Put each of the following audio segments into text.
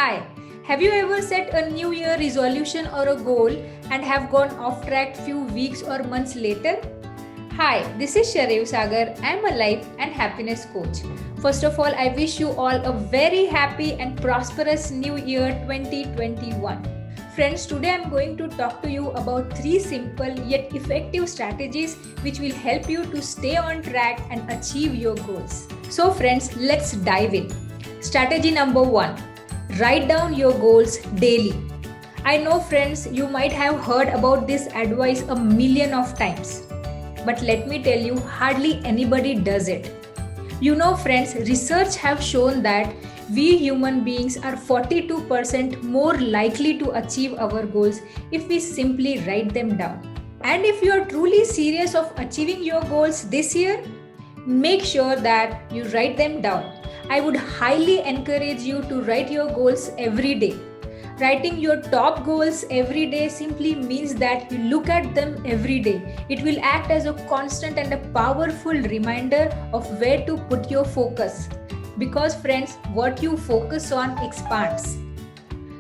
Hi, have you ever set a new year resolution or a goal and have gone off track few weeks or months later? Hi, this is Sharev Sagar. I am a life and happiness coach. First of all, I wish you all a very happy and prosperous new year 2021. Friends, today I am going to talk to you about 3 simple yet effective strategies which will help you to stay on track and achieve your goals. So friends, let's dive in. Strategy number 1. Write down your goals daily. I know friends, you might have heard about this advice a million of times. But let me tell you, hardly anybody does it. You know friends, research have shown that we human beings are 42% more likely to achieve our goals if we simply write them down. And if you are truly serious of achieving your goals this year, make sure that you write them down. I would highly encourage you to write your goals every day. Writing your top goals every day simply means that you look at them every day. It will act as a constant and a powerful reminder of where to put your focus. Because friends, what you focus on expands.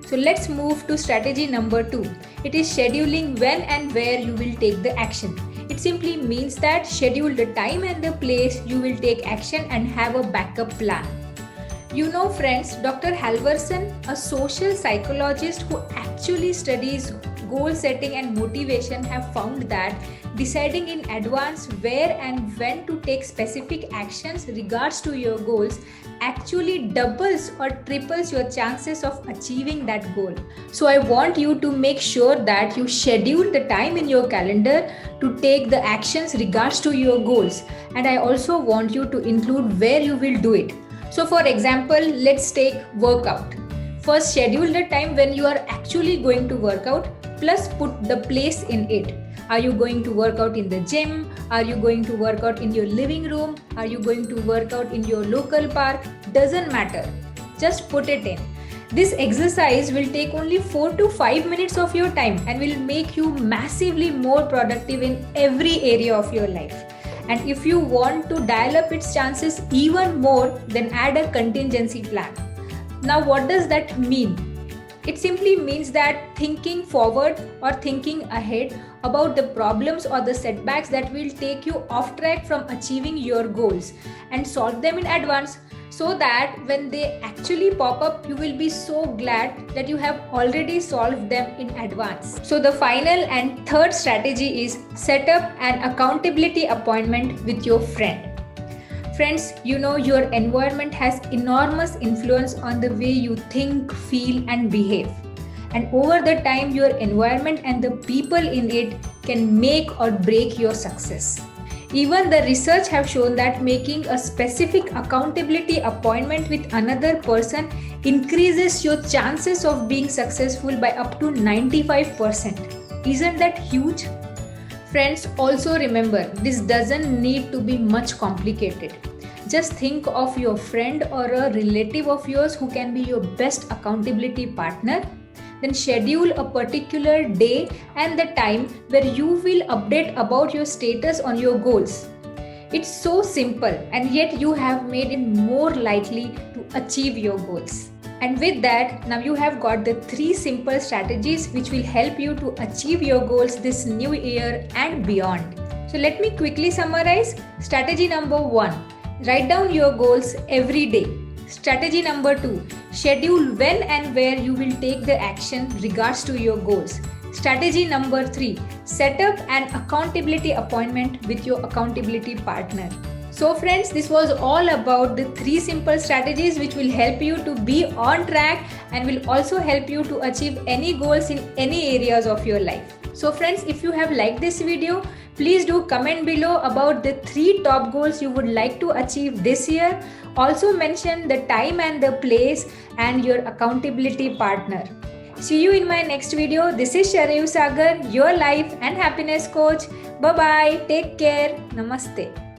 So let's move to strategy number 2. It is scheduling when and where you will take the action. It simply means that schedule the time and the place you will take action and have a backup plan. You know friends, Dr. Halvorson, a social psychologist who actually studies goal setting and motivation, have found that deciding in advance where and when to take specific actions regards to your goals actually doubles or triples your chances of achieving that goal. So I want you to make sure that you schedule the time in your calendar to take the actions regards to your goals, and I also want you to include where you will do it. So for example, let's take workout. First, schedule the time when you are actually going to work out, plus put the place in it. Are you going to work out in the gym? Are you going to work out in your living room? Are you going to work out in your local park? Doesn't matter. Just put it in. This exercise will take only 4 to 5 minutes of your time and will make you massively more productive in every area of your life. And if you want to dial up its chances even more, then add a contingency plan. Now, what does that mean? It simply means that thinking forward or thinking ahead about the problems or the setbacks that will take you off track from achieving your goals and solve them in advance, so that when they actually pop up, you will be so glad that you have already solved them in advance. So the final and third strategy is set up an accountability appointment with your friend. Friends, you know your environment has enormous influence on the way you think, feel and behave. And over the time, your environment and the people in it can make or break your success. Even the research have shown that making a specific accountability appointment with another person increases your chances of being successful by up to 95%. Isn't that huge? Friends, also remember, this doesn't need to be much complicated. Just think of your friend or a relative of yours who can be your best accountability partner. Then schedule a particular day and the time where you will update about your status on your goals. It's so simple, and yet you have made it more likely to achieve your goals. And with that, now you have got the 3 simple strategies which will help you to achieve your goals this new year and beyond. So let me quickly summarize. Strategy number 1. Write down your goals every day. Strategy number 2. Schedule when and where you will take the action regards to your goals. Strategy number 3. Set up an accountability appointment with your accountability partner. So friends, this was all about the 3 simple strategies which will help you to be on track and will also help you to achieve any goals in any areas of your life. So friends, if you have liked this video, please do comment below about the 3 top goals you would like to achieve this year. Also mention the time and the place and your accountability partner. See you in my next video. This is Sharev Sagar, your life and happiness coach. Bye bye. Take care. Namaste.